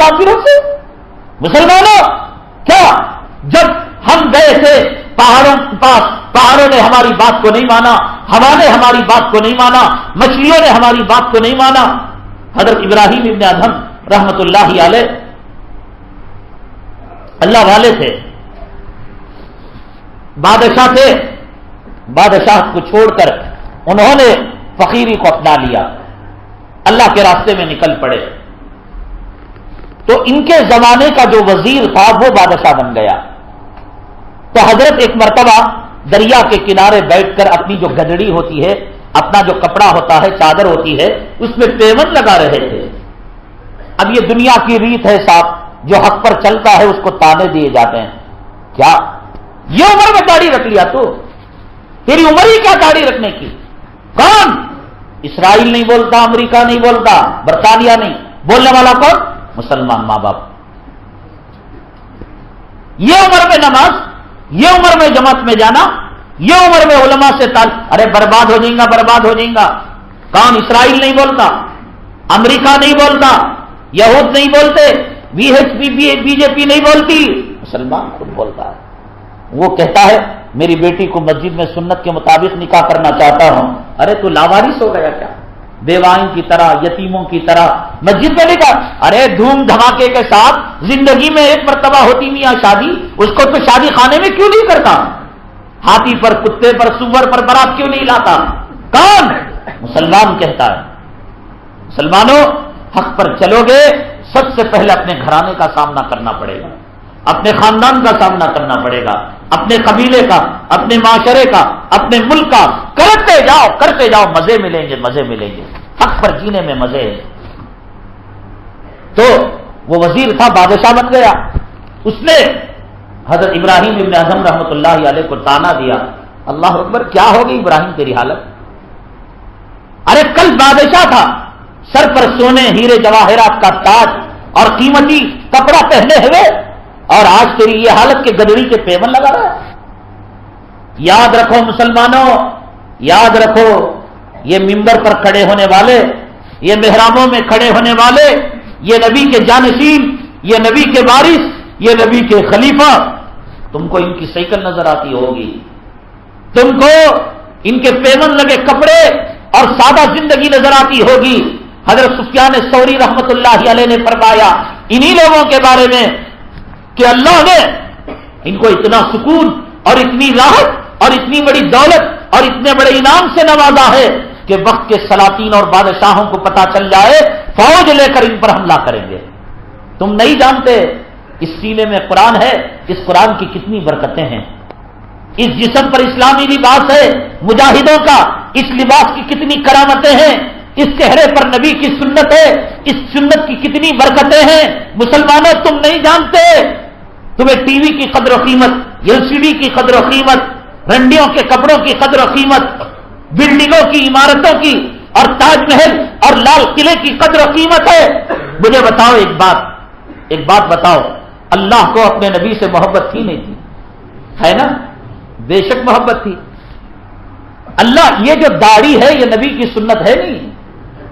کافروں سے؟ مسلمانوں کیا جب ہم گئے تھے پہاڑوں کے پاس، پہاڑوں نے ہماری بات کو نہیں مانا، ہوا نے ہماری بات کو نہیں مانا، مچھلیوں نے ہماری بات کو نہیں مانا؟ حضرت ابراہیم ابن ادھم رحمت اللہ علیہ اللہ والے تھے، بادشاہ تھے، بادشاہ کو چھوڑ کر انہوں نے فقیری کو اپنا لیا، اللہ کے راستے میں نکل پڑے۔ تو ان کے زمانے کا جو وزیر تھا وہ بادشاہ بن گیا۔ تو حضرت ایک مرتبہ دریا کے کنارے بیٹھ کر اپنی جو گدڑی ہوتی ہے، اپنا جو کپڑا ہوتا ہے، چادر ہوتی ہے، اس میں پیوند لگا رہے تھے۔ اب یہ دنیا کی ریت ہے صاحب، جو حق پر چلتا ہے اس کو تانے دیے جاتے ہیں۔ کیا یہ عمر میں داڑھی رکھ لیا تو؟ تیری عمر ہی کیا داڑھی رکھنے کی؟ کون؟ اسرائیل نہیں بولتا، امریکہ نہیں بولتا، برطانیہ نہیں، بولنے والا کون؟ مسلمان ماں باپ۔ یہ عمر میں نماز، یہ عمر میں جماعت میں جانا، یہ عمر میں علماء سے ارے برباد ہو جائیں گا، برباد ہو جائیں گا۔ کون؟ اسرائیل نہیں بولتا، امریکہ نہیں بولتا، یہود نہیں بولتے، بی جے پی نہیں بولتی، مسلمان خود بولتا ہے۔ وہ کہتا ہے میری بیٹی کو مسجد میں سنت کے مطابق نکاح کرنا چاہتا ہوں۔ ارے تو لاوارث ہو گیا کیا؟ بیوائن کی طرح، یتیموں کی طرح مسجد میں نکاح؟ ارے دھوم دھماکے کے ساتھ زندگی میں ایک مرتبہ ہوتی میاں شادی، اس کو تو شادی خانے میں کیوں نہیں کرتا؟ ہاتھی پر، کتے پر، سور پر برات کیوں نہیں لاتا؟ کون؟ مسلمان کہتا ہے۔ مسلمانوں حق پر چلو گے، سب سے پہلے اپنے گھرانے کا سامنا کرنا پڑے گا، اپنے خاندان کا سامنا کرنا پڑے گا، اپنے قبیلے کا، اپنے معاشرے کا، اپنے ملک کا۔ کرتے جاؤ، مزے ملیں گے، مزے ملیں گے، حق پر جینے میں مزے ہیں۔ تو وہ وزیر تھا، بادشاہ بن گیا۔ اس نے حضرت ابراہیم ابن ادھم رحمۃ اللہ علیہ کو تانا دیا۔ اللہ اکبر، کیا ہوگی ابراہیم تیری حالت؟ ارے کل بادشاہ تھا، سر پر سونے ہیرے جواہرات کا تاج اور قیمتی کپڑا پہنے ہوئے، اور آج تیری یہ حالت کہ گدڑی کے پیون لگا رہا ہے۔ یاد رکھو مسلمانوں، یاد رکھو، یہ ممبر پر کھڑے ہونے والے، یہ محرابوں میں کھڑے ہونے والے، یہ نبی کے جانشین، یہ نبی کے وارث، یہ نبی کے خلیفہ، تم کو ان کی سائیکل نظر آتی ہوگی، تم کو ان کے پیون لگے کپڑے اور سادہ زندگی نظر آتی ہوگی۔ حضرت سفیان ثوری رحمت اللہ علیہ نے فرمایا انہی لوگوں کے بارے میں کہ اللہ نے ان کو اتنا سکون اور اتنی راحت اور اتنی بڑی دولت اور اتنے بڑے انعام سے نوازا ہے کہ وقت کے سلاطین اور بادشاہوں کو پتا چل جائے، فوج لے کر ان پر حملہ کریں گے۔ تم نہیں جانتے اس سینے میں قرآن ہے، اس قرآن کی کتنی برکتیں ہیں، اس جسم پر اسلامی لباس ہے مجاہدوں کا، اس لباس کی کتنی کرامتیں ہیں، اس چہرے پر نبی کی سنت ہے، اس سنت کی کتنی برکتیں ہیں۔ مسلمانوں تم نہیں جانتے، تمہیں ٹی وی کی قدر و قیمت، ایل سی ڈی کی قدر و قیمت، رنڈیوں کے کپڑوں کی قدر و قیمت، بلڈنگوں کی، عمارتوں کی اور تاج محل اور لال قلعے کی قدر و قیمت ہے۔ مجھے بتاؤ ایک بات بتاؤ، اللہ کو اپنے نبی سے محبت تھی نہیں تھی؟ ہے نا؟ بے شک محبت تھی۔ اللہ، یہ جو داڑھی ہے یہ نبی کی سنت ہے نہیں؟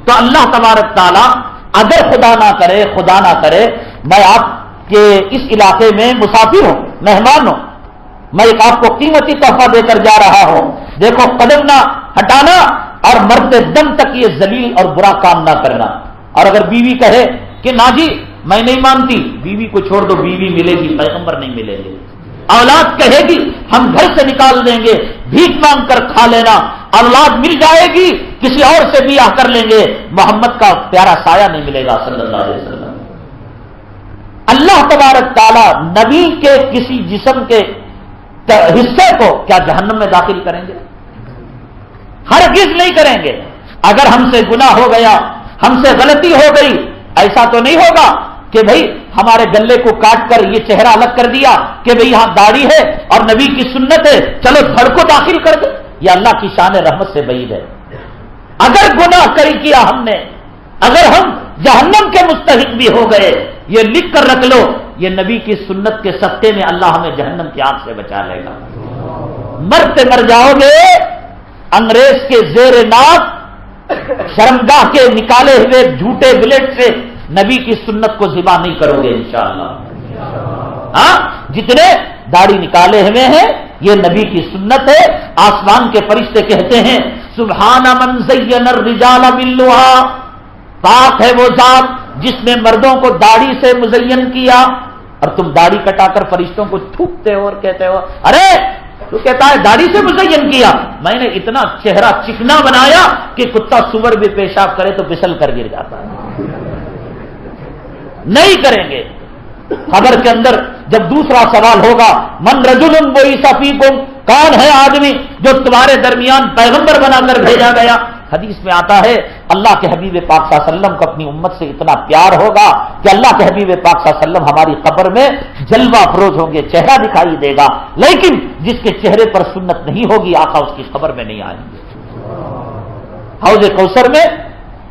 تو اللہ تبارک تعالیٰ اگر خدا نہ کرے میں آپ کے اس علاقے میں مسافر ہوں، مہمان ہوں، میں ایک آپ کو قیمتی تحفہ دے کر جا رہا ہوں، دیکھو قدم نہ ہٹانا اور مرتے دم تک یہ ذلیل اور برا کام نہ کرنا۔ اور اگر بیوی کہے کہ نا جی میں نہیں مانتی، بیوی کو چھوڑ دو، بیوی ملے گی، پیغمبر نہیں ملیں گے۔ اولاد کہے گی ہم گھر سے نکال دیں گے، بھیک مانگ کر کھا لینا، اولاد مل جائے گی کسی اور سے بیاہ کر لیں گے، محمد کا پیارا سایہ نہیں ملے گا صلی اللہ علیہ وسلم۔ اللہ تبارک تعالیٰ نبی کے کسی جسم کے حصے کو کیا جہنم میں داخل کریں گے؟ ہرگز نہیں کریں گے۔ اگر ہم سے گناہ ہو گیا، ہم سے غلطی ہو گئی، ایسا تو نہیں ہوگا کہ بھئی ہمارے گلے کو کاٹ کر یہ چہرہ الگ کر دیا کہ بھئی یہاں داڑھی ہے اور نبی کی سنت ہے، چلو دھڑ کو داخل کر دے۔ یہ اللہ کی شان رحمت سے بعید ہے۔ اگر گناہ کیا ہم نے، اگر ہم جہنم کے مستحق بھی ہو گئے، یہ لکھ کر رکھ لو، یہ نبی کی سنت کے صدقے میں اللہ ہمیں جہنم کی آگ سے بچا لے گا۔ مرتے مر جاؤ گے انگریز کے زیر ناک شرمگاہ کے نکالے ہوئے جھوٹے بلیٹ سے نبی کی سنت کو ذبح نہیں کرو گے انشاءاللہ۔ ہاں، جتنے داڑھی نکالے ہوئے ہیں یہ نبی کی سنت ہے۔ آسمان کے فرشتے کہتے ہیں سبحان من زین الرجال باللہا، پاک ہے وہ ذات جس نے مردوں کو داڑھی سے مزین کیا، اور تم داڑھی کٹا کر فرشتوں کو تھوکتے ہو اور کہتے ہو ارے تو کہتا ہے داڑھی سے مزین کیا، میں نے اتنا چہرہ چکنا بنایا کہ کتا سور بھی پیشاب کرے تو پھسل کر گر جاتا ہے۔ نہیں کریں گے۔ خبر کے اندر جب دوسرا سوال ہوگا من رجل بعث فیکم، کون ہے آدمی جو تمہارے درمیان پیغمبر بنا کر بھیجا گیا؟ حدیث میں آتا ہے اللہ کے حبیب پاک صلی اللہ علیہ وسلم کو اپنی امت سے اتنا پیار ہوگا کہ اللہ کے حبیب پاک صلی اللہ علیہ وسلم ہماری قبر میں جلوہ افروز ہوں گے، چہرہ دکھائی دے گا، لیکن جس کے چہرے پر سنت نہیں ہوگی آقا اس کی قبر میں نہیں آئیں گے۔ حوض کوثر میں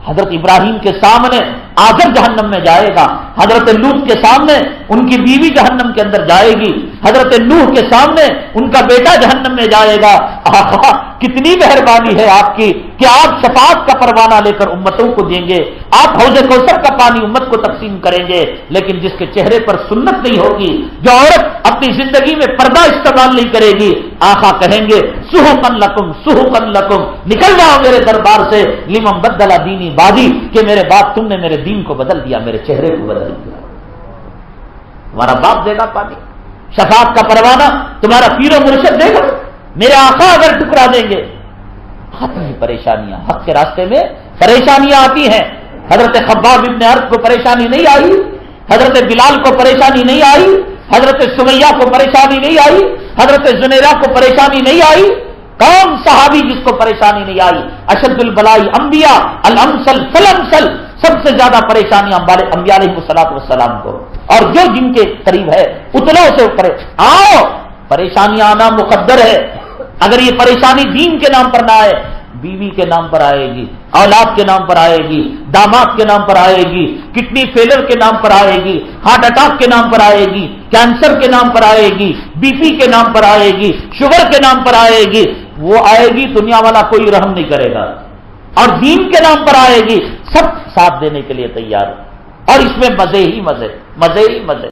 حضرت ابراہیم کے سامنے آزر جہنم میں جائے گا، حضرت لوط کے سامنے ان کی بیوی جہنم کے اندر جائے گی، حضرت نوح کے سامنے ان کا بیٹا جہنم میں جائے گا۔ آہا کتنی مہربانی ہے آپ کی کہ آپ شفاعت کا پروانہ لے کر امتوں کو دیں گے، آپ حوض کوثر کا پانی امت کو تقسیم کریں گے، لیکن جس کے چہرے پر سنت نہیں ہوگی، جو عورت اپنی زندگی میں پردہ استعمال نہیں کرے گی، آقا کہیں گے سحقا لکم سحقا لکم، نکل جاؤ میرے دربار سے، لمن بدل دینی بادی، کہ میرے بعد تم نے میرے دین کو بدل دیا، میرے چہرے کو بدل دیا۔ تمہارا باپ دے گا پانی، شفاعت کا پروانہ تمہارا پیر و مرشد دے گا، میرے آقا اگر ٹکرا دیں گے۔ آتی ہیں پریشانیاں، حق کے راستے میں پریشانیاں آتی ہیں۔ حضرت خباب ابن ارد کو پریشانی نہیں آئی، حضرت بلال کو پریشانی نہیں آئی، حضرت سمیہ کو پریشانی نہیں آئی، حضرت زنیرہ کو پریشانی نہیں آئی۔ کون صحابی جس کو پریشانی نہیں آئی؟ اشد البلائی انبیاء الامثل فالامثل، سب سے زیادہ پریشانیاں انبیاء علیہ الصلوۃ والسلام کو، اور جو جن کے قریب ہے اتنا سے اوپر آؤ، پریشانیاں آنا مقدر ہے۔ اگر یہ پریشانی دین کے نام پر نہ آئے، بیوی کے نام پر آئے گی، اولاد کے نام پر آئے گی، داماد کے نام پر آئے گی، کڈنی فیلر کے نام پر آئے گی، ہارٹ اٹیک کے نام پر آئے گی، کینسر کے نام پر آئے گی، بی پی کے نام پر آئے گی، شوگر کے نام پر آئے گی، وہ آئے گی دنیا والا کوئی رحم نہیں کرے گا، اور دین کے نام پر آئے گی سب ساتھ دینے کے لیے تیار، اور اس میں مزے ہی مزے، مزے ہی مزے۔